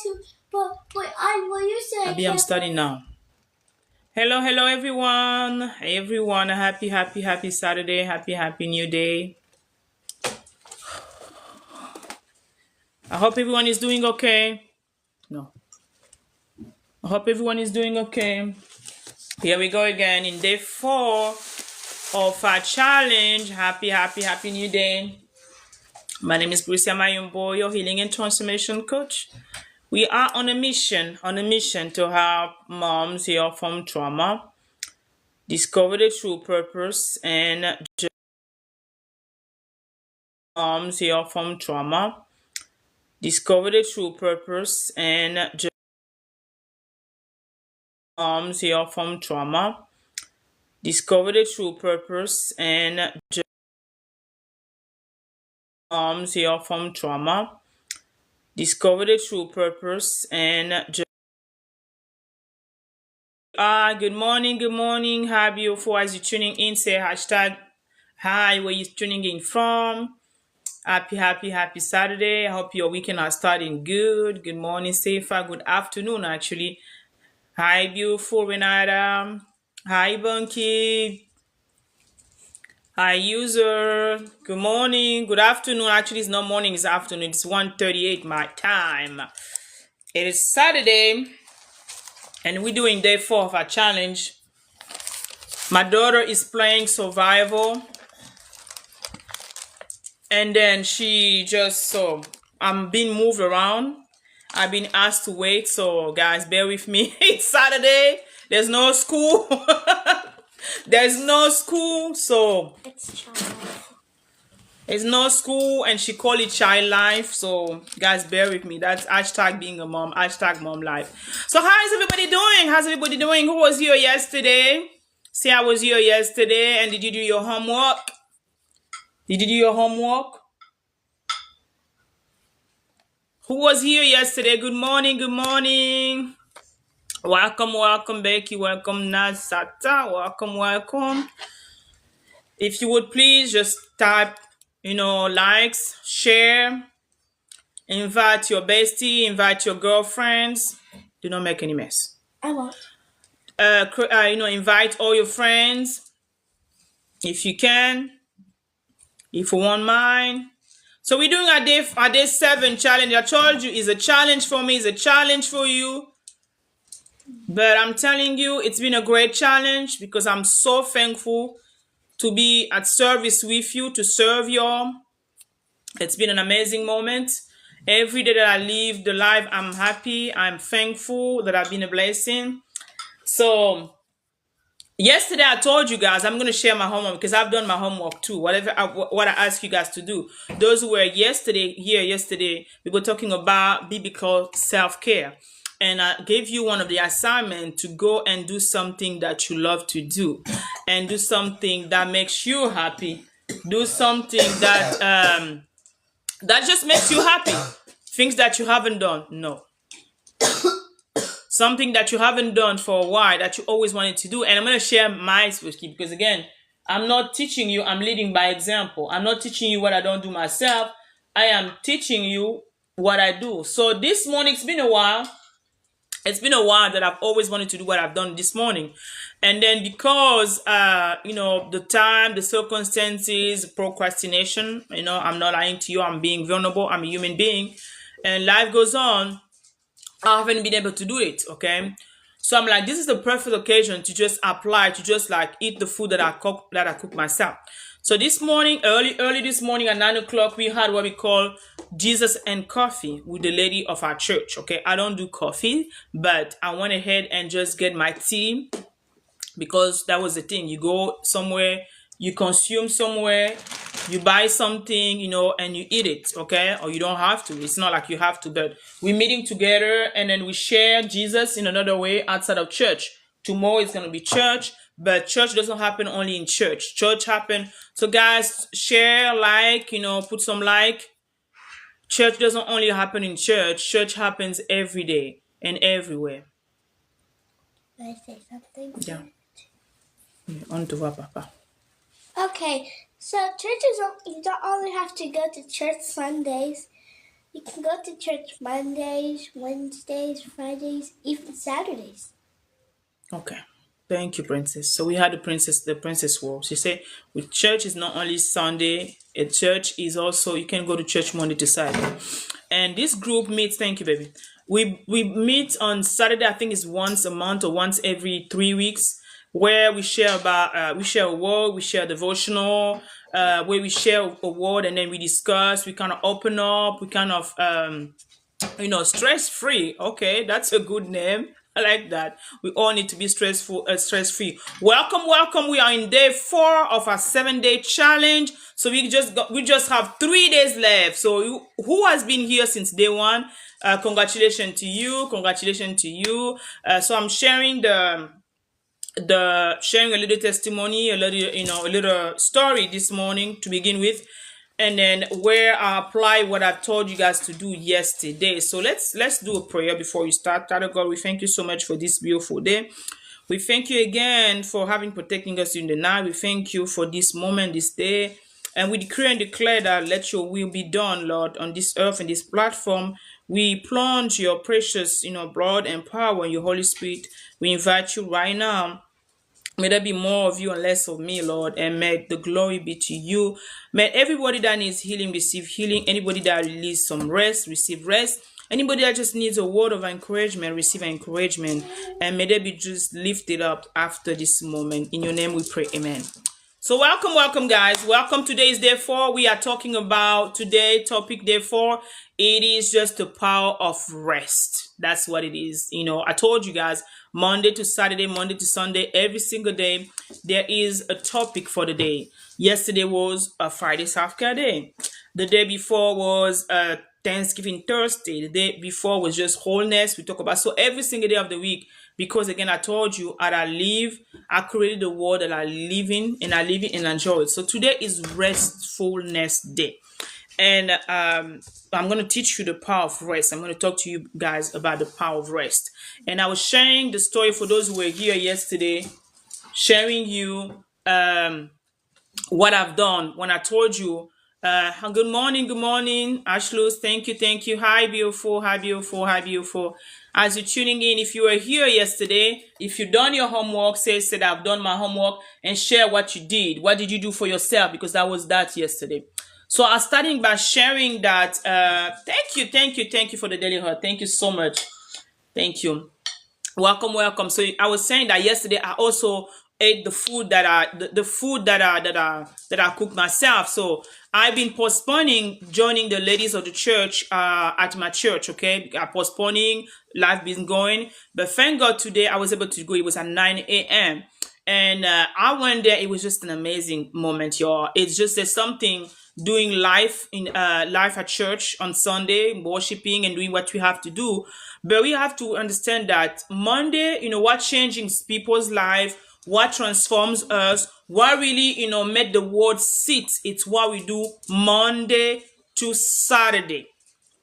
to, but what you said. Abby, I'm starting now. Hello, everyone. Everyone, happy Saturday. Happy new day. I hope everyone is doing okay. No. I hope everyone is doing okay. Here we go again in day 4 of our challenge. Happy new day. My name is Brucia Mayumbo, your healing and transformation coach. We are on a mission to help moms heal from trauma, discover the true purpose, and moms heal from trauma, discover the true purpose, and moms heal from trauma, discover the true purpose, and moms heal from trauma, discover the true purpose, and good morning. Hi, beautiful. As you're tuning in, say hashtag hi, where you tuning in from. Happy Saturday. I hope your weekend are starting good. Good morning, Safa. Good afternoon, actually. Hi, beautiful Renata. Hi, Bunky. Hi, user. Good morning. Good afternoon. Actually, it's not morning, it's afternoon. It's 1:38 my time. It is Saturday, and we're doing day 4 of our challenge. My daughter is playing survival, and then she just I'm being moved around. I've been asked to wait, so guys, bear with me. It's Saturday. There's no school. There's no school, so it's no school, and she called it child life. So guys, bear with me. That's hashtag being a mom, hashtag mom life. So how is everybody doing? How's everybody doing? Who was here yesterday? See, I was here yesterday. And did you do your homework? Did you do your homework? Who was here yesterday? Good morning. Welcome, Becky. Welcome, Nasata. Welcome. If you would please just type, likes, share, invite your bestie, invite your girlfriends. Do not make any mess. I won't. Invite all your friends if you can, if you won't mind. So we're doing our day 7 challenge. I told you, it's a challenge for me, it's a challenge for you. But I'm telling you, it's been a great challenge because I'm so thankful to be at service with you, to serve y'all. It's been an amazing moment. Every day that I live the life, I'm happy. I'm thankful that I've been a blessing. So yesterday I told you guys I'm going to share my homework because I've done my homework too. What I asked you guys to do. Those who were yesterday, we were talking about biblical self-care. And I gave you one of the assignments to go and do something that you love to do. And do something that makes you happy. Do something that that just makes you happy. Things that you haven't done, no. Something that you haven't done for a while that you always wanted to do. And I'm going to share mine with you because, again, I'm not teaching you. I'm leading by example. I'm not teaching you what I don't do myself. I am teaching you what I do. So this morning, it's been a while. It's been a while that I've always wanted to do what I've done this morning. And then because, the time, the circumstances, procrastination, I'm not lying to you. I'm being vulnerable. I'm a human being. And life goes on. I haven't been able to do it, okay? So I'm like, this is the perfect occasion to just apply, to just like eat the food that I cook myself. So this morning, early this morning at 9 o'clock, we had what we call Jesus and Coffee with the lady of our church, okay? I don't do coffee, but I went ahead and just get my tea because that was the thing. You go somewhere, you consume somewhere, you buy something, and you eat it, okay? Or you don't have to. It's not like you have to, but we're meeting together and then we share Jesus in another way outside of church. Tomorrow is going to be church, but church doesn't happen only in church. Church happen. So guys, share, like, put some like. Church doesn't only happen in church. Church happens every day and everywhere. Can I say something? Yeah. On to Papa. Okay, so churches, you don't only have to go to church Sundays. You can go to church Mondays, Wednesdays, Fridays, even Saturdays. Okay. Thank you, Princess. So we had the princess wall. She said with church is not only Sunday, a church is also you can go to church Monday to Saturday. And this group meets, thank you, baby. We meet on Saturday, I think it's once a month or once every 3 weeks, where we share we share a word, we share a devotional, where we share a word and then we discuss, we kind of open up, we kind of stress free. Okay, that's a good name. I like that. We all need to be stress free. Welcome, welcome. We are in day 4 of our 7-day challenge. So we just have 3 days left. So who has been here since day 1? Congratulations to you. Congratulations to you. So I'm sharing sharing a little testimony, a little story this morning to begin with, and then where I apply what I told you guys to do yesterday. So let's do a prayer before we start. Father God, we thank you so much for this beautiful day. We thank you again for having protecting us in the night. We thank you for this moment, this day. And we decree and declare that let your will be done, Lord, on this earth and this platform. We plunge your precious, blood and power in your Holy Spirit. We invite you right now. May there be more of you and less of me, Lord, and may the glory be to you. May everybody that needs healing receive healing. Anybody that needs some rest, receive rest. Anybody that just needs a word of encouragement, receive encouragement. And may they be just lifted up after this moment. In your name we pray, amen. So welcome, guys. Welcome. Today is day 4. We are talking about today, topic day 4. It is just the power of rest. That's what it is. I told you guys, Monday to Saturday, Monday to Sunday, every single day, there is a topic for the day. Yesterday was a Friday Self-Care Day. The day before was Thanksgiving Thursday. The day before was just wholeness. We talk about, so every single day of the week, because again, I told you, as I live, I created the world that I live in, and I live in and enjoy it. So today is Restfulness Day. And I'm going to teach you the power of rest. I'm going to talk to you guys about the power of rest. And I was sharing the story for those who were here yesterday, sharing you what I've done when I told you, good morning, Ashley, thank you. Hi, beautiful. As you're tuning in, if you were here yesterday, if you've done your homework, say I've done my homework, and share what you did. What did you do for yourself? Because that was that yesterday. So I'm starting by sharing that. Thank you for the daily heart. Thank you so much. Thank you. Welcome. So I was saying that yesterday I also ate the food that I cooked myself. So I've been postponing joining the ladies of the church at my church. Okay, I'm postponing. Life been going, but thank God today I was able to go. It was at 9 a.m. and I went there. It was just an amazing moment, y'all. It's just there's something doing life at church on Sunday, worshiping and doing what we have to do. But we have to understand that Monday, what changes people's life, what transforms us, what really, made the world sit. It's what we do Monday to Saturday.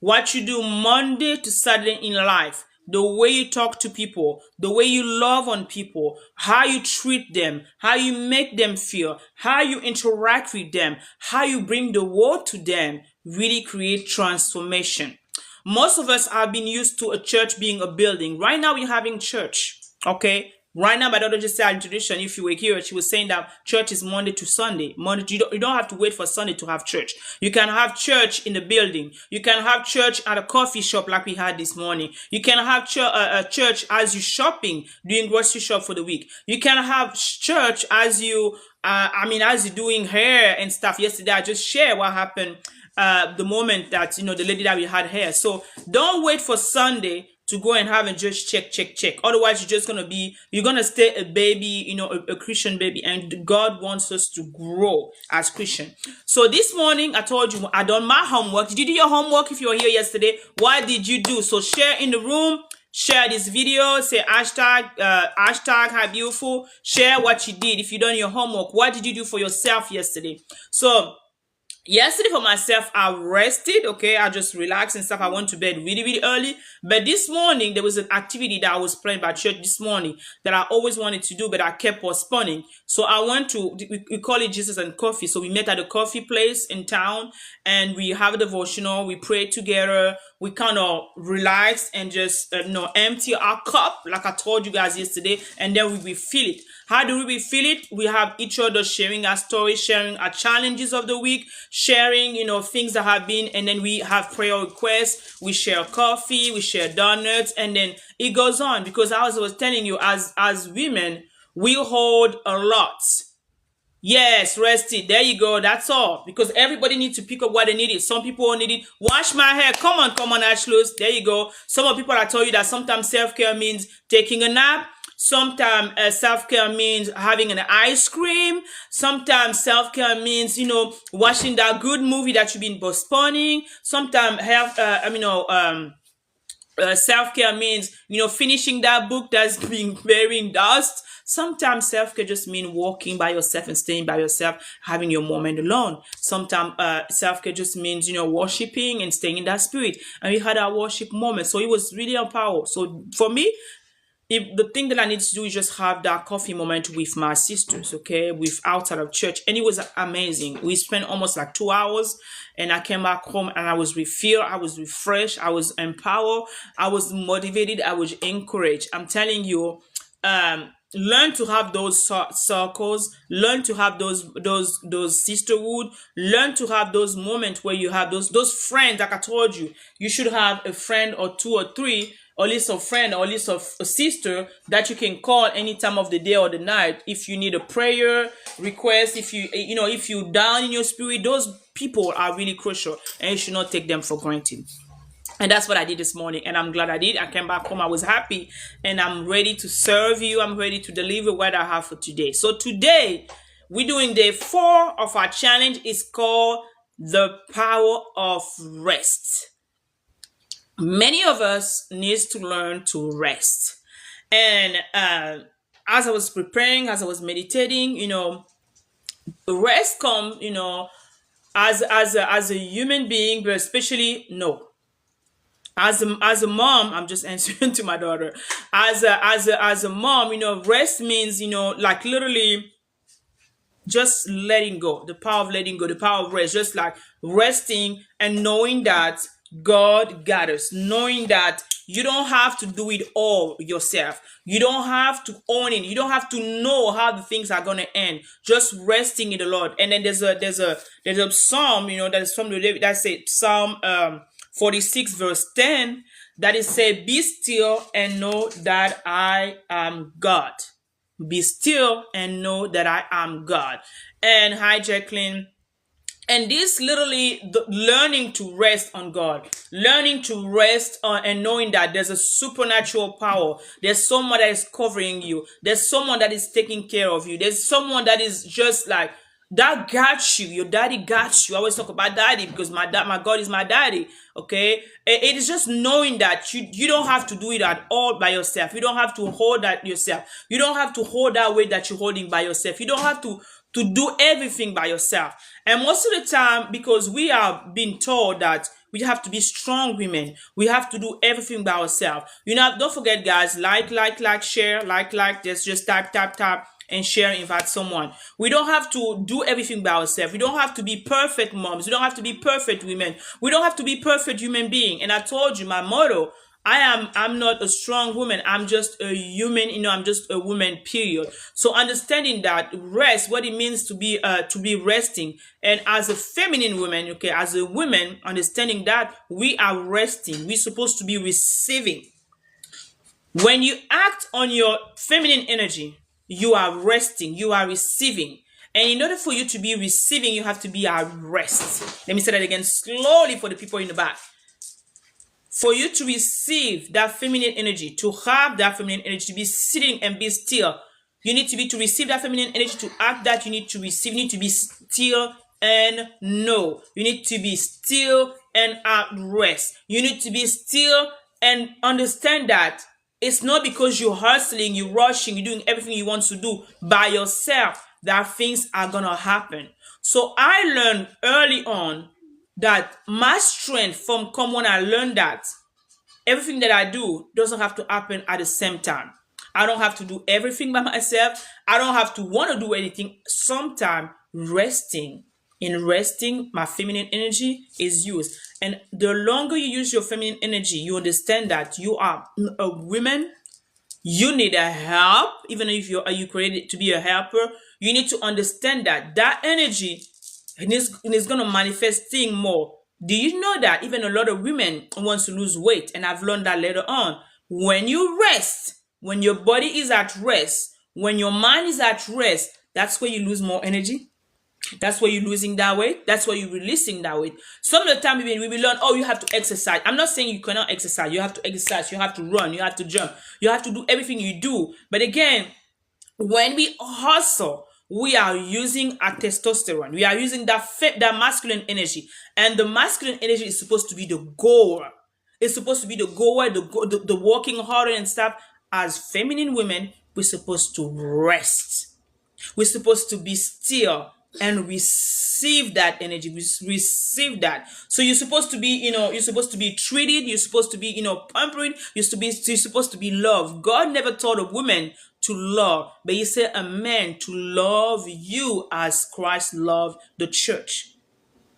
What you do Monday to Saturday in life. The way you talk to people, the way you love on people, how you treat them, how you make them feel, how you interact with them, how you bring the word to them, really create transformation. Most of us have been used to a church being a building. Right now we're having church, okay? Right now, my daughter just said introduction. If you were here, she was saying that church is Monday to Sunday. You don't have to wait for Sunday to have church. You can have church in the building. You can have church at a coffee shop like we had this morning. You can have church as you shopping, doing grocery shop for the week. You can have church as you, as you're doing hair and stuff. Yesterday, I just shared what happened the moment that, the lady that we had hair. So don't wait for Sunday to go and have and just check. Otherwise, you're gonna stay a baby, a Christian baby, and God wants us to grow as Christian. So this morning, I told you I done my homework. Did you do your homework? If you were here yesterday, what did you do? So share in the room, share this video, say hashtag how beautiful. Share what you did. If you done your homework, what did you do for yourself yesterday? So Yesterday for myself, I rested. Okay, I just relaxed and stuff. I went to bed really, really early. But this morning, there was an activity that I was planned by church this morning that I always wanted to do, but I kept postponing. So I went to, we call it Jesus and Coffee. So we met at a coffee place in town and we have a devotional. We prayed together. We kind of relaxed and just, empty our cup, like I told you guys yesterday, and then we refill it. How do we refill it? We have each other sharing our stories, sharing our challenges of the week, sharing, things that have been, and then we have prayer requests. We share coffee, we share donuts, and then it goes on. Because as I was telling you, as women, we hold a lot. Yes, rest it. There you go. That's all. Because everybody needs to pick up what they need. Some people need it. Wash my hair. Come on, Ashley. There you go. Some of people I told you that sometimes self-care means taking a nap. Sometimes self-care means having an ice cream. Sometimes self-care means, watching that good movie that you've been postponing. Sometimes self-care means, finishing that book that's been bearing dust. Sometimes self-care just means walking by yourself and staying by yourself, having your moment alone. Sometimes self-care just means, worshiping and staying in that spirit. And we had our worship moment. So it was really empowered. So for me, the thing that I need to do is just have that coffee moment with my sisters, okay, with outside of church. And it was amazing. We spent almost like 2 hours and I came back home and I was refilled, I was refreshed, I was empowered, I was motivated, I was encouraged. I'm telling you, learn to have those circles, learn to have those sisterhood, learn to have those moments where you have those friends. Like I told you, you should have a friend or two or three, or at least a friend or at least a sister that you can call any time of the day or the night if you need a prayer request, if you down in your spirit. Those people are really crucial and you should not take them for granted. And that's what I did this morning. And I'm glad I did. I came back home. I was happy. And I'm ready to serve you. I'm ready to deliver what I have for today. So today, we're doing day 4 of our challenge. It's called the power of rest. Many of us needs to learn to rest. And as I was preparing, as I was meditating, rest comes, as a human being, but especially as a mom. I'm just answering to my daughter. As a mom, rest means, like literally just letting go, the power of letting go, the power of rest, just like resting and knowing that God got us, knowing that you don't have to do it all yourself. You don't have to own it. You don't have to know how the things are going to end. Just resting in the Lord. And then there's a psalm, that is from the David, that says Psalm 46 verse 10, that is say, be still and know that I am God. Be still and know that I am God. And hi, Jacqueline. And this literally learning to rest on God, learning to rest on and knowing that there's a supernatural power. There's someone that is covering you. There's someone that is taking care of you. There's someone that is just like, that got you. Your daddy got you. I always talk about daddy because my God is my daddy. Okay. It is just knowing that you don't have to do it at all by yourself. You don't have to hold that yourself. You don't have to hold that weight that you're holding by yourself. You don't have to do everything by yourself. And most of the time, because we are being told that we have to be strong women, we have to do everything by ourselves. Don't forget, guys, like, share, just tap, and share, invite someone. We don't have to do everything by ourselves. We don't have to be perfect moms. We don't have to be perfect women. We don't have to be perfect human being. And I told you my motto, I'm not a strong woman. I'm just a human, I'm just a woman, period. So understanding that rest, what it means to be resting. And as a feminine woman, okay, as a woman, understanding that we are resting. We're supposed to be receiving. When you act on your feminine energy, you are resting, you are receiving. And in order for you to be receiving, you have to be at rest. Let me say that again slowly for the people in the back. For you to receive that feminine energy, to have that feminine energy, to be sitting and be still, you need to receive that feminine energy, to act that you need to receive. You need to be still and know. You need to be still and at rest. You need to be still and understand that it's not because you're hustling, you're rushing, you're doing everything you want to do by yourself that things are going to happen. So I learned early on that my strength from come when I learned that everything that I do doesn't have to happen at the same time. I don't have to do everything by myself. I don't have to want to do anything. Sometimes resting, in resting, my feminine energy is used. And the longer you use your feminine energy, you understand that you are a woman. You need a help, even if you created to be a helper. You need to understand that that energy is going to manifest thing more. Do you know that even a lot of women wants to lose weight? And I've learned that later on. When you rest, when your body is at rest, when your mind is at rest, that's where you lose more energy. That's why you're losing that weight. That's why you're releasing that weight. Some of the time we will learn, oh, you have to exercise. I'm not saying you cannot exercise. You have to exercise. You have to run. You have to jump. You have to do everything you do. But again, when we hustle, we are using our testosterone. We are using that masculine energy. And the masculine energy is supposed to be the goer. It's supposed to be the goer, the working harder and stuff. As feminine women, we're supposed to rest. We're supposed to be still and receive that energy. Receive that. So you're supposed to be, you're supposed to be treated. You're supposed to be, pampering. You're supposed to be loved. God never told a woman to love, but He said a man to love you as Christ loved the church.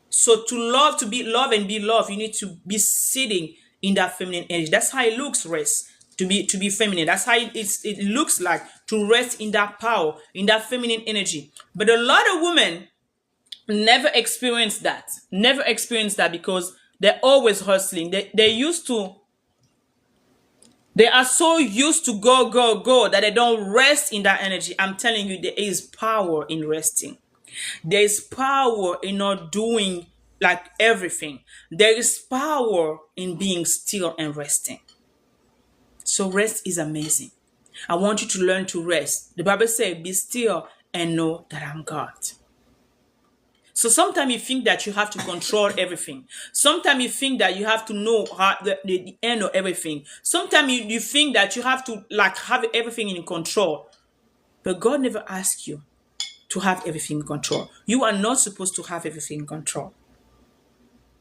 So to love, to be loved and be loved, you need to be sitting in that feminine energy. That's how it looks, rest. To be feminine. That's how it looks like, to rest in that power, in that feminine energy. But a lot of women never experience that. Never experience that because they're always hustling. They are so used to go, go, go that they don't rest in that energy. I'm telling you, there is power in resting. There is power in not doing like everything. There is power in being still and resting. So rest is amazing. I want you to learn to rest. The Bible says, be still and know that I'm God. So sometimes you think that you have to control everything. Sometimes you think that you have to know how the end of everything. Sometimes you think that you have to have everything in control. But God never asked you to have everything in control. You are not supposed to have everything in control.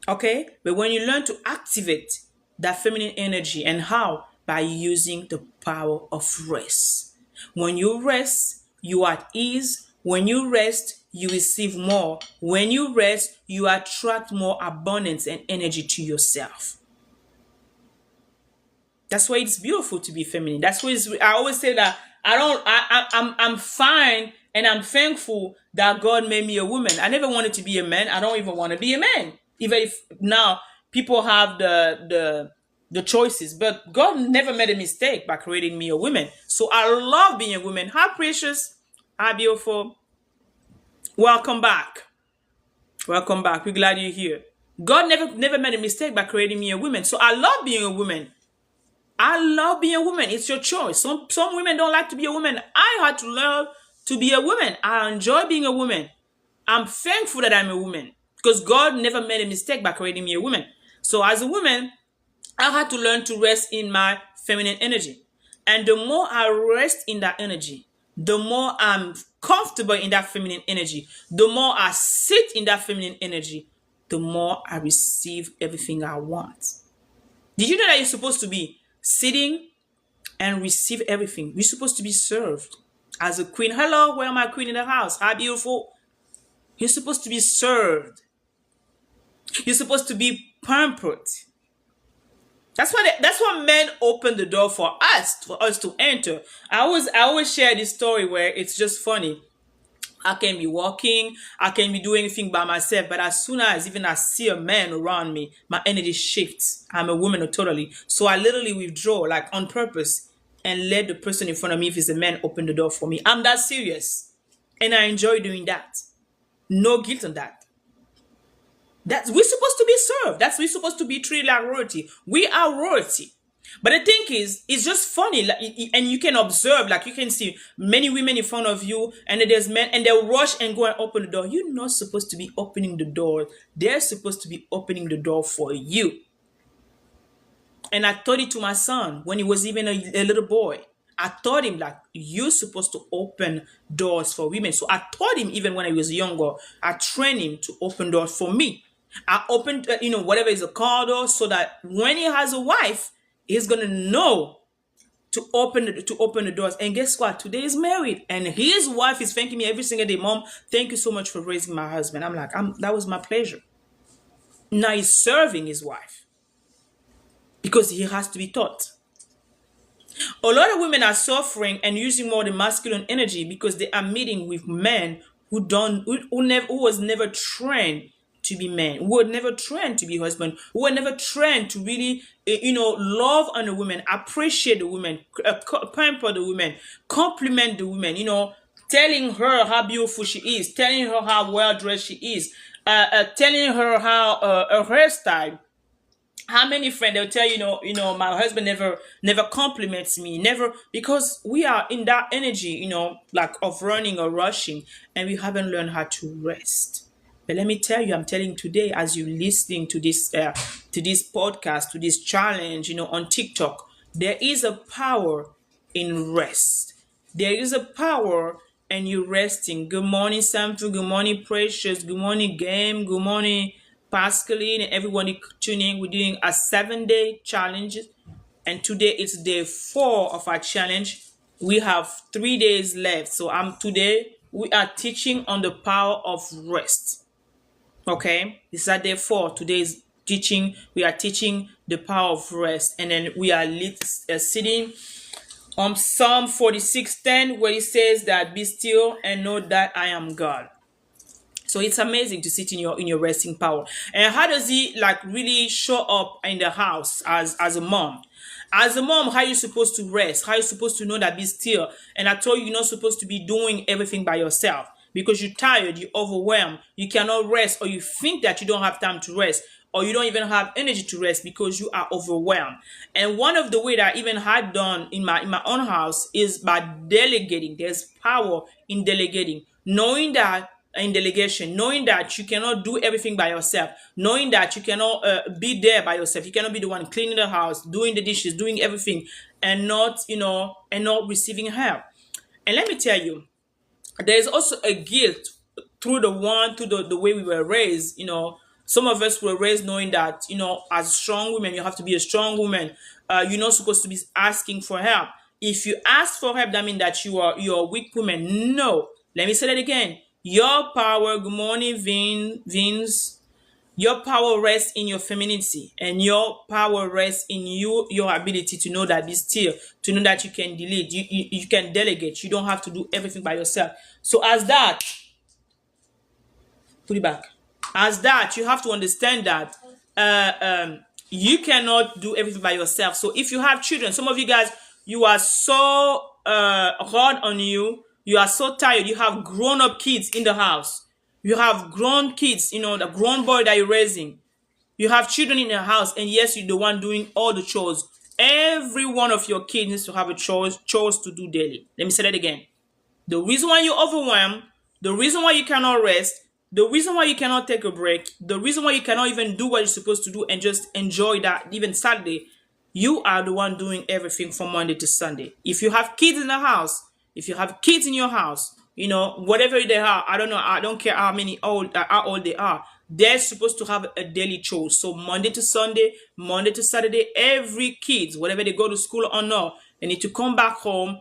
Okay? But when you learn to activate that feminine energy, and how? By using the power of rest. When you rest, you are at ease. When you rest, you receive more. When you rest, you attract more abundance and energy to yourself. That's why it's beautiful to be feminine. That's why I always say that I'm fine and I'm thankful that God made me a woman. I never wanted to be a man. I don't even want to be a man. Even if now people have the choices, but God never made a mistake by creating me a woman. So I love being a woman. Hi, precious. Hi, beautiful. Welcome back. Welcome back. We're glad you're here. God never made a mistake by creating me a woman. So I love being a woman. I love being a woman. It's your choice. Some women don't like to be a woman. I had to learn to be a woman. I enjoy being a woman. I'm thankful that I'm a woman because God never made a mistake by creating me a woman. So as a woman, I had to learn to rest in my feminine energy. And the more I rest in that energy, the more I'm comfortable in that feminine energy, the more I sit in that feminine energy, the more I receive everything I want. Did you know that you're supposed to be sitting and receive everything? You're supposed to be served as a queen. Hello, where my queen in the house? Hi, beautiful. You're supposed to be served. You're supposed to be pampered. That's why men open the door for us to enter. I always share this story where it's just funny. I can be walking, I can be doing anything by myself, but as soon as even I see a man around me, my energy shifts. I'm a woman totally. So I literally withdraw, like on purpose, and let the person in front of me, if it's a man, open the door for me. I'm that serious. And I enjoy doing that. No guilt on that. We're supposed to be served. We're supposed to be treated like royalty. We are royalty. But the thing is, it's just funny, and you can observe, you can see many women in front of you, and then there's men, and they'll rush and go and open the door. You're not supposed to be opening the door. They're supposed to be opening the door for you. And I taught it to my son when he was even a little boy. I taught him like you're supposed to open doors for women. So I taught him even when I was younger. I trained him to open doors for me. I opened, whatever is a car door, so that when he has a wife, he's gonna know to open the doors. And guess what? Today he's married, and his wife is thanking me every single day. Mom, thank you so much for raising my husband. I'm like, that was my pleasure. Now he's serving his wife because he has to be taught. A lot of women are suffering and using more the masculine energy because they are meeting with men who was never trained to be men, who were never trained to be husband, who were never trained to really, love on the women, appreciate the women, pamper the women, compliment the women, telling her how beautiful she is, telling her how well dressed she is, telling her how her hairstyle. How many friends they'll tell my husband never compliments me, never, because we are in that energy, like of running or rushing, and we haven't learned how to rest. But let me tell you, I'm telling today, as you're listening to this podcast, to this challenge, on TikTok, there is a power in rest. There is a power in you resting. Good morning, Samfu. Good morning, Precious. Good morning, Game. Good morning, Pascaline, and everybody tuning. We're doing a 7-day challenge, and today is day 4 of our challenge. We have 3 days left. So today we are teaching on the power of rest. Okay, this is day 4. Today's teaching, we are teaching the power of rest, and then we are sitting on Psalm 46:10, where it says that be still and know that I am God. So it's amazing to sit in your resting power. And how does he like really show up in the house as a mom? As a mom, how are you supposed to rest? How are you supposed to know that be still? And I told you, you're not supposed to be doing everything by yourself because you're tired, you're overwhelmed, you cannot rest, or you think that you don't have time to rest, or you don't even have energy to rest because you are overwhelmed. And one of the way that I even had done in my own house is by delegating. There's power in delegating, knowing that in delegation, knowing that you cannot do everything by yourself, knowing that you cannot be there by yourself. You cannot be the one cleaning the house, doing the dishes, doing everything, and not receiving help. And let me tell you, there is also a guilt through the way we were raised. Some of us were raised knowing that, as strong women, you have to be a strong woman. You're not supposed to be asking for help. If you ask for help, that means that you're a weak woman. No. Let me say that again. Your power, good morning, Vince. Your power rests in your femininity, and your power rests in your ability to know that be still, to know that you can delete, you can delegate. You don't have to do everything by yourself. So put it back. As that, you have to understand that you cannot do everything by yourself. So if you have children, some of you guys, you are so hard on you. You are so tired. You have grown-up kids in the house. You have grown kids, the grown boy that you're raising. You have children in the house, and yes, you're the one doing all the chores. Every one of your kids needs to have a chores to do daily. Let me say that again. The reason why you're overwhelmed, the reason why you cannot rest, the reason why you cannot take a break, the reason why you cannot even do what you're supposed to do and just enjoy that, even Saturday, you are the one doing everything from Monday to Sunday. If you have kids in the house, if you have kids in your house, whatever they are, I don't know, I don't care how old they are, they're supposed to have a daily chore. So Monday to Sunday, Monday to Saturday, every kids, whatever they go to school or not, they need to come back home.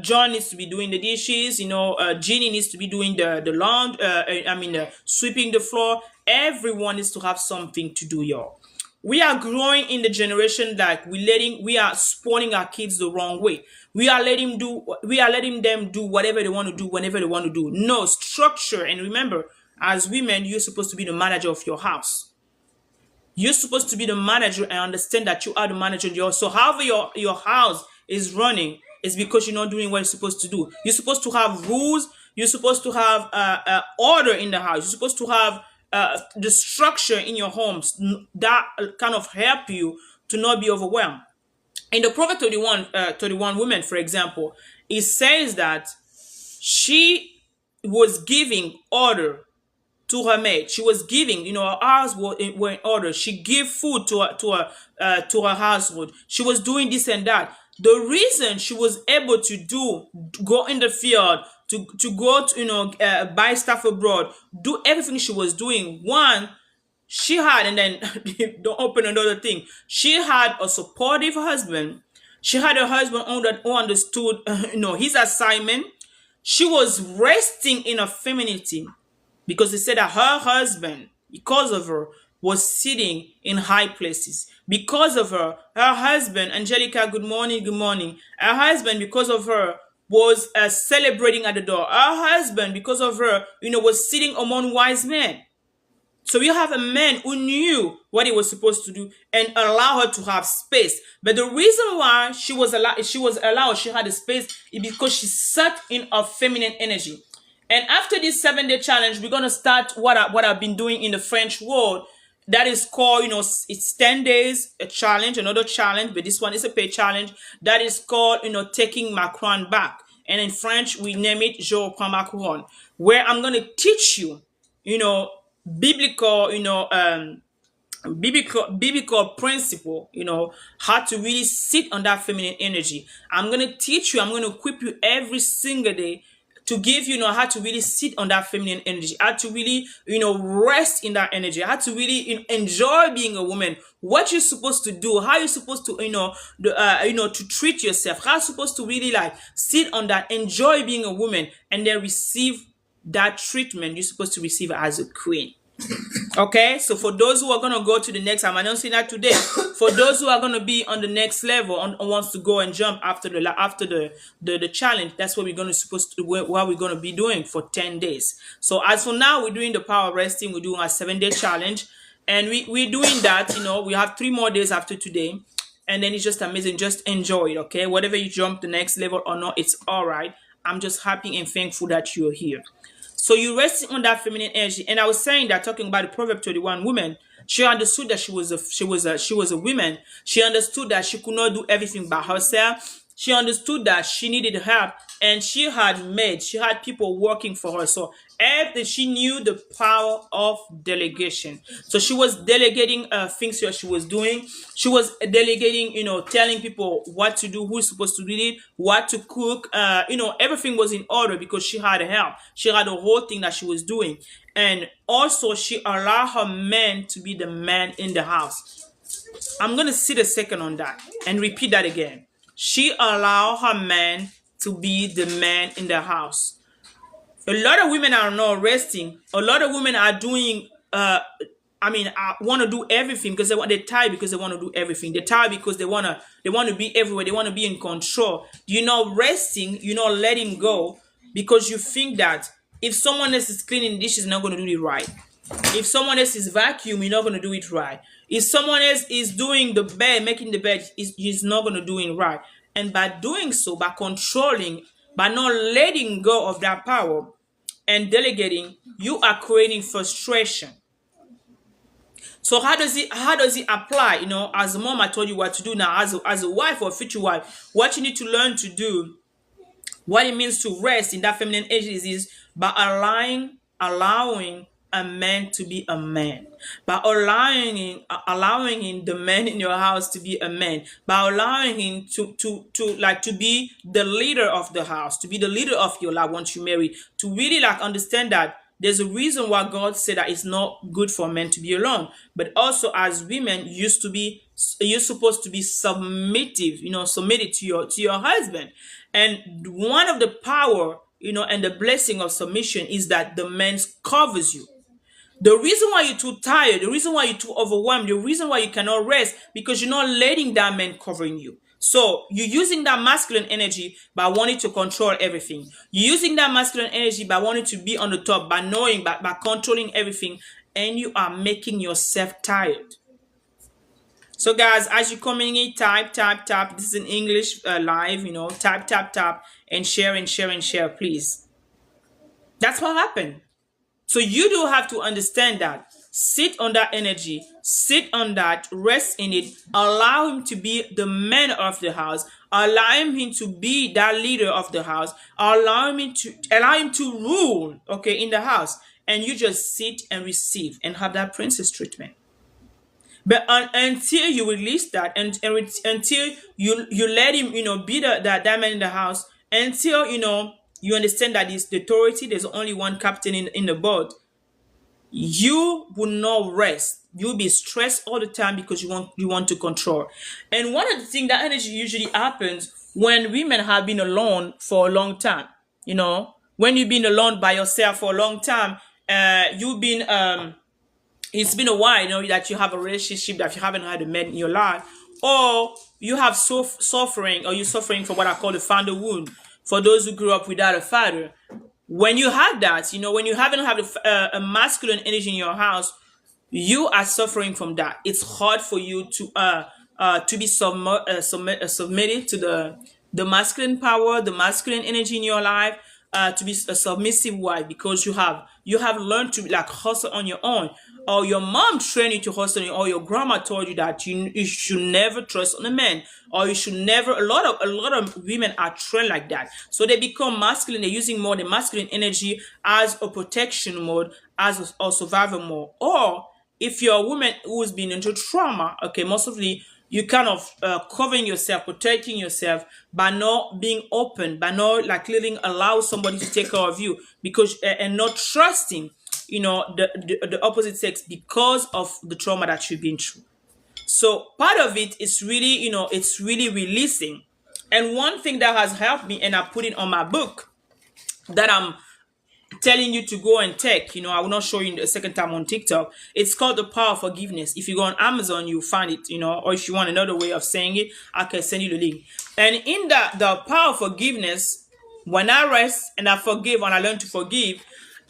John needs to be doing the dishes, Jeannie needs to be doing the laundry, sweeping the floor. Everyone needs to have something to do, y'all. We are growing in the generation that we are spawning our kids the wrong way. We are letting them do whatever they want to do whenever they want to do. No structure. And remember, as women, you're supposed to be the manager of your house. You're supposed to be the manager and understand that you are the manager. So however your house is running is because you're not doing what you're supposed to do. You're supposed to have rules. You're supposed to have order in the house. You're supposed to have the structure in your homes that kind of help you to not be overwhelmed. In the Proverbs 31 women, for example, it says that she was giving order to her maid. She was giving, her house were in order. She gave food to her household. She was doing this and that. The reason she was able to go in the field, to go to, buy stuff abroad, do everything she was doing, one, she had, and then don't open another thing, she had a supportive husband. She had a husband who understood his assignment. She was resting in her femininity, because they said that her husband, because of her, was sitting in high places. Because of her, her husband, Angelica, good morning, good morning. Her husband, because of her, was celebrating at the door. Her husband, because of her, was sitting among wise men. So you have a man who knew what he was supposed to do and allow her to have space. But the reason why she had a space is because she sat in her feminine energy. And after this 7-day challenge, we're gonna start what I've been doing in the French world. That is called, it's 10 days, a challenge, another challenge, but this one is a paid challenge. That is called, taking ma crown back. And in French, we name it Je reprends ma couronne, where I'm gonna teach you, biblical, biblical principle, how to really sit on that feminine energy. I'm going to teach you, I'm going to equip you every single day to give you, how to really sit on that feminine energy, how to really, rest in that energy, how to really enjoy being a woman, what you're supposed to do, how you're supposed to, to treat yourself, how you're supposed to really like sit on that, enjoy being a woman, and then receive that treatment you're supposed to receive as a queen. Okay, so for those who are going to go to the next, I'm announcing that today. For those who are going to be on the next level, wants to go and jump after the challenge, that's what we're going to be doing for 10 days. So as for now, we're doing the power resting. We're doing our 7-day challenge, and we're doing that. We have 3 more days after today, and then it's just amazing. Just enjoy it. Okay, whatever you jump the next level or not, it's all right. I'm just happy and thankful that you're here. So you're resting on that feminine energy. And I was saying that, talking about the Proverb 31 woman, she understood that she was a woman. She understood that she could not do everything by herself. She understood that she needed help, and she had people working for her. So she knew the power of delegation. So she was delegating things that she was doing. She was delegating, telling people what to do, who's supposed to do it, what to cook. Everything was in order because she had help. She had a whole thing that she was doing. And also she allowed her man to be the man in the house. I'm going to sit a second on that and repeat that again. She allowed her man to be the man in the house. A lot of women are not resting. A lot of women are doing, I want to do everything because they're tired, because they want to do everything. They're tired because they want to be everywhere. They want to be in control. You're not resting. You're not letting go because you think that if someone else is cleaning dishes, you're not going to do it right. If someone else is vacuuming, you're not going to do it right. If someone else is doing the bed, making the bed, he's not going to do it right. And by doing so, by controlling, by not letting go of that power and delegating, you are creating frustration. So how does it apply? As a mom, I told you what to do. Now, as a wife or future wife, what you need to learn to do, what it means to rest in that feminine energy is by allowing a man to be a man, by allowing him, the man in your house, to be a man, by allowing him to be the leader of the house, to be the leader of your life once you marry, to really understand that there's a reason why God said that it's not good for men to be alone. But also, as women, you're supposed to be submitted to your husband. And one of the power, and the blessing of submission is that the man covers you. The reason why you're too tired, the reason why you're too overwhelmed, the reason why you cannot rest, because you're not letting that man covering you. So you're using that masculine energy by wanting to control everything. You're using that masculine energy by wanting to be on the top, by knowing, by controlling everything, and you are making yourself tired. So guys, as you coming in, type. This is in English live, type, and share, please. That's what happened. So you do have to understand that. Sit on that energy. Sit on that. Rest in it. Allow him to be the man of the house. Allow him to be that leader of the house. Allow him to rule, in the house. And you just sit and receive and have that princess treatment. But until you release that, until you let him, be that man in the house, until you understand that it's the authority. There's only one captain in the boat. You will not rest. You'll be stressed all the time because you want to control. And one of the things that energy usually happens when women have been alone for a long time. When you've been alone by yourself for a long time, you've been it's been a while, that you have a relationship that you haven't had a man in your life, or you have suffering, or you're suffering from what I call the founder wound. For those who grew up without a father, when you have that, when you haven't had a masculine energy in your house, you are suffering from that. It's hard for you to be submitted to the masculine power, the masculine energy in your life, to be a submissive wife, because you have learned to like hustle on your own, or your mom trained you to hustle on your own, or your grandma told you that you should never trust on a man, or you should never. A lot of women are trained like that, so they become masculine. They're using more the masculine energy as a protection mode, as a survival mode. Or if you're a woman who's been into trauma, okay, most of the you kind of covering yourself, protecting yourself by not being open, by not like allow somebody to take care of you, because and not trusting, the opposite sex because of the trauma that you've been through. So part of it is really, it's really releasing. And one thing that has helped me, and I put it on my book, that I'm telling you to go and take. I will not show you the second time on TikTok. It's called The Power of Forgiveness. If you go on Amazon, you'll find it, or if you want another way of saying it, I can send you the link. And in the Power of Forgiveness, when I rest and I forgive and I learn to forgive,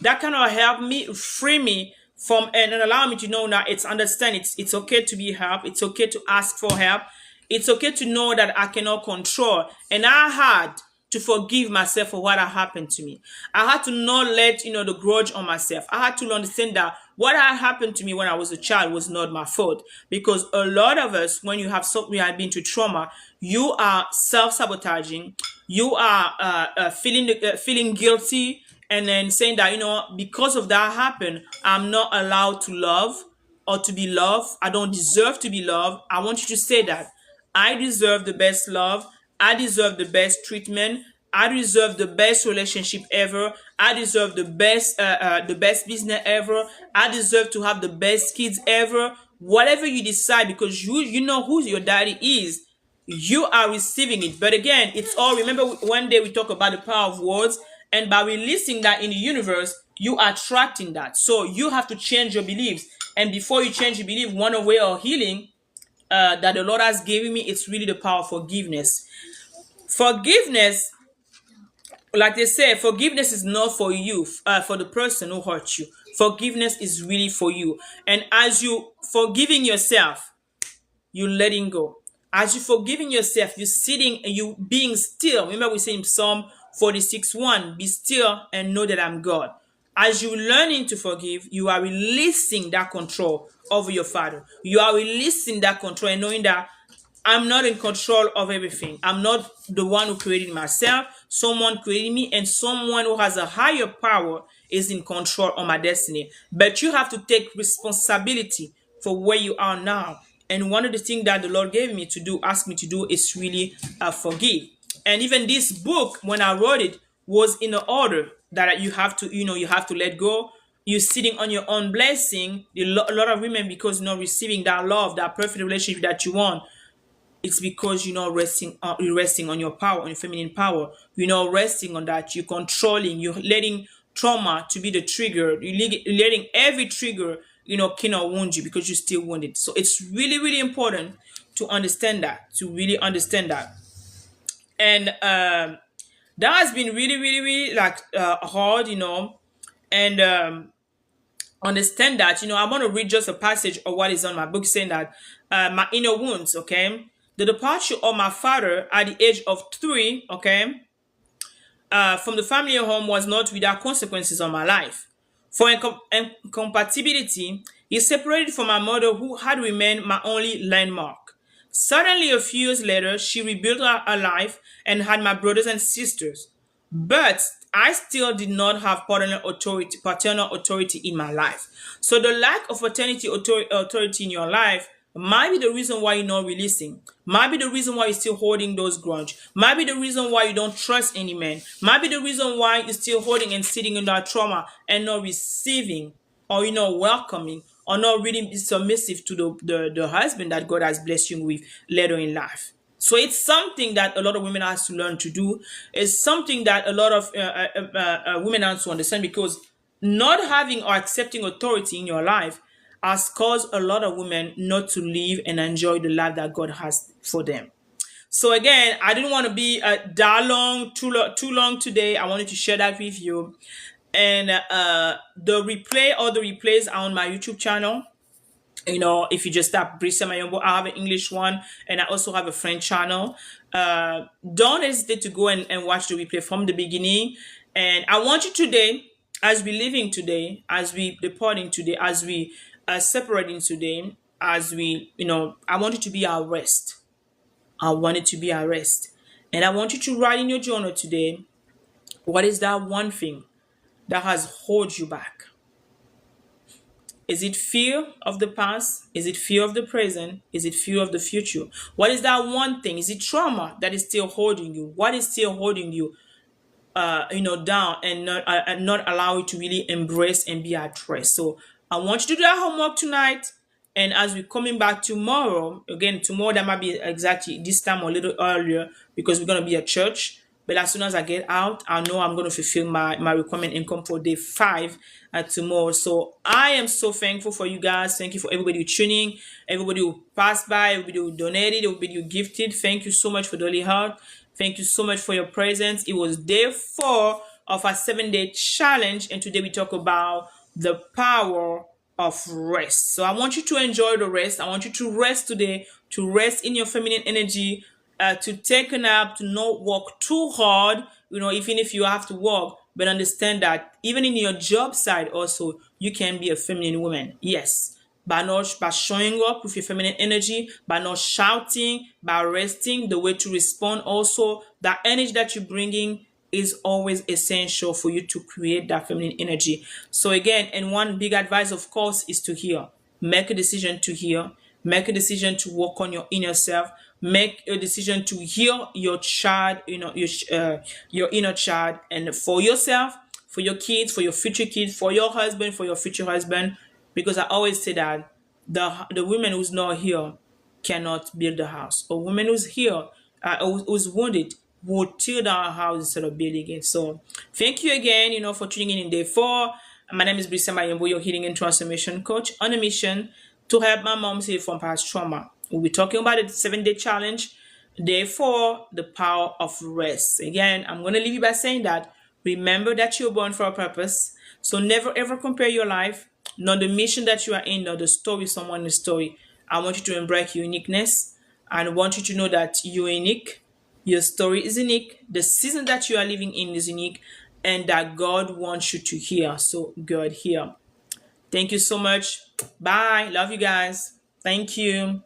that kind of help me, free me from, and allow me to know that it's okay to be helped. It's okay to ask for help. It's okay to know that I cannot control. And I had to forgive myself for what had happened to me. I had to not let, the grudge on myself. I had to understand that what had happened to me when I was a child was not my fault. Because a lot of us, when we have been to trauma, you are self-sabotaging. You are feeling guilty, and then saying that, because of that happened, I'm not allowed to love or to be loved. I don't deserve to be loved. I want you to say that. I deserve the best love. I deserve the best treatment. I deserve the best relationship ever. I deserve the best business ever. I deserve to have the best kids ever. Whatever you decide, because you know who your daddy is, you are receiving it. But again, it's all, remember one day we talk about the power of words, and by releasing that in the universe, you are attracting that. So you have to change your beliefs. And before you change your belief, one way of healing that the Lord has given me, it's really the power of forgiveness. Forgiveness, like they say, forgiveness is not for you, for the person who hurt you. Forgiveness is really for you. And as you forgiving yourself, you letting go. As you forgiving yourself, you sitting and you being still. Remember we say in Psalm 46:1, be still and know that I'm God. As you learning to forgive, you are releasing that control over your father. You are releasing that control and knowing that I'm not in control of everything. I'm not the one who created myself. Someone created me, and someone who has a higher power is in control of my destiny. But you have to take responsibility for where you are now. And one of the things that the Lord gave me to do, asked me to do, is really forgive. And even this book, when I wrote it, was in the order that you have to, you have to let go. You're sitting on your own blessing. A lot of women, because you're not receiving that love, that perfect relationship that you want, it's because you're not resting on your power, on your feminine power. You're not resting on that. You're controlling. You're letting trauma to be the trigger. You're letting every trigger, cannot wound you because you're still wounded. So it's really, really important to understand that, to really understand that. And that has been really, really, really like hard, and understand that. I want to read just a passage of what is on my book, saying that my inner wounds, okay, the departure of my father at the age of 3, okay, from the family home was not without consequences on my life. For incompatibility, he separated from my mother, who had remained my only landmark. Suddenly, a few years later, she rebuilt her life and had my brothers and sisters. But I still did not have paternal authority in my life. So the lack of paternity authority in your life might be the reason why you're not releasing, might be the reason why you're still holding those grudge, might be the reason why you don't trust any man, might be the reason why you're still holding and sitting in that trauma and not receiving, or you're not welcoming, or not really submissive to the husband that God has blessed you with later in life. So it's something that a lot of women has to learn to do. It's something that a lot of women have to understand, because not having or accepting authority in your life has caused a lot of women not to live and enjoy the life that God has for them. So again, I didn't want to be that long, too long today. I wanted to share that with you. And the replays are on my YouTube channel. If you just tap Brisa Mayombo, I have an English one, and I also have a French channel. Don't hesitate to go and watch the replay from the beginning. And I want you today, as we living today, as we departing today, as we separating today, as we, I want it to be our rest. I want it to be our rest. And I want you to write in your journal today, what is that one thing that has held you back? Is it fear of the past? Is it fear of the present? Is it fear of the future? What is that one thing? Is it trauma that is still holding you? What is still holding you, down and not allow you to really embrace and be at rest? So I want you to do that homework tonight. And as we're coming back tomorrow, again, tomorrow that might be exactly this time or a little earlier, because we're going to be at church. But as soon as I get out, I know I'm going to fulfill my requirement income for day 5 tomorrow. So I am so thankful for you guys. Thank you for everybody who tuning, everybody who passed by, everybody who donated, everybody who gifted. Thank you so much for Dolly Heart. Thank you so much for your presence. It was day 4 of our 7-day challenge. And today we talk about the power of rest. So I want you to enjoy the rest. I want you to rest today, to rest in your feminine energy, to take a nap, to not work too hard, even if you have to work, but understand that even in your job side also, you can be a feminine woman. Yes. By showing up with your feminine energy, by not shouting, by resting, the way to respond also, that energy that you're bringing is always essential for you to create that feminine energy. So again, and one big advice, of course, is to heal. Make a decision to heal. Make a decision to work on your inner self. Make a decision to heal your child, your inner child, and for yourself, for your kids, for your future kids, for your husband, for your future husband. Because I always say that the woman who's not here cannot build a house. A woman who's here, who's wounded, will tear down a house instead of building it. So thank you again, for tuning in day 4. My name is Brisa Mayombo, your healing and transformation coach, on a mission to help my moms heal from past trauma. We'll be talking about the 7-day challenge, day 4, the power of rest. Again, I'm going to leave you by saying that remember that you're born for a purpose. So never ever compare your life, nor the mission that you are in, nor the story someone else's story. I want you to embrace your uniqueness, and I want you to know that you're unique. Your story is unique. The season that you are living in is unique, and that God wants you to hear. So God hear. Thank you so much. Bye. Love you guys. Thank you.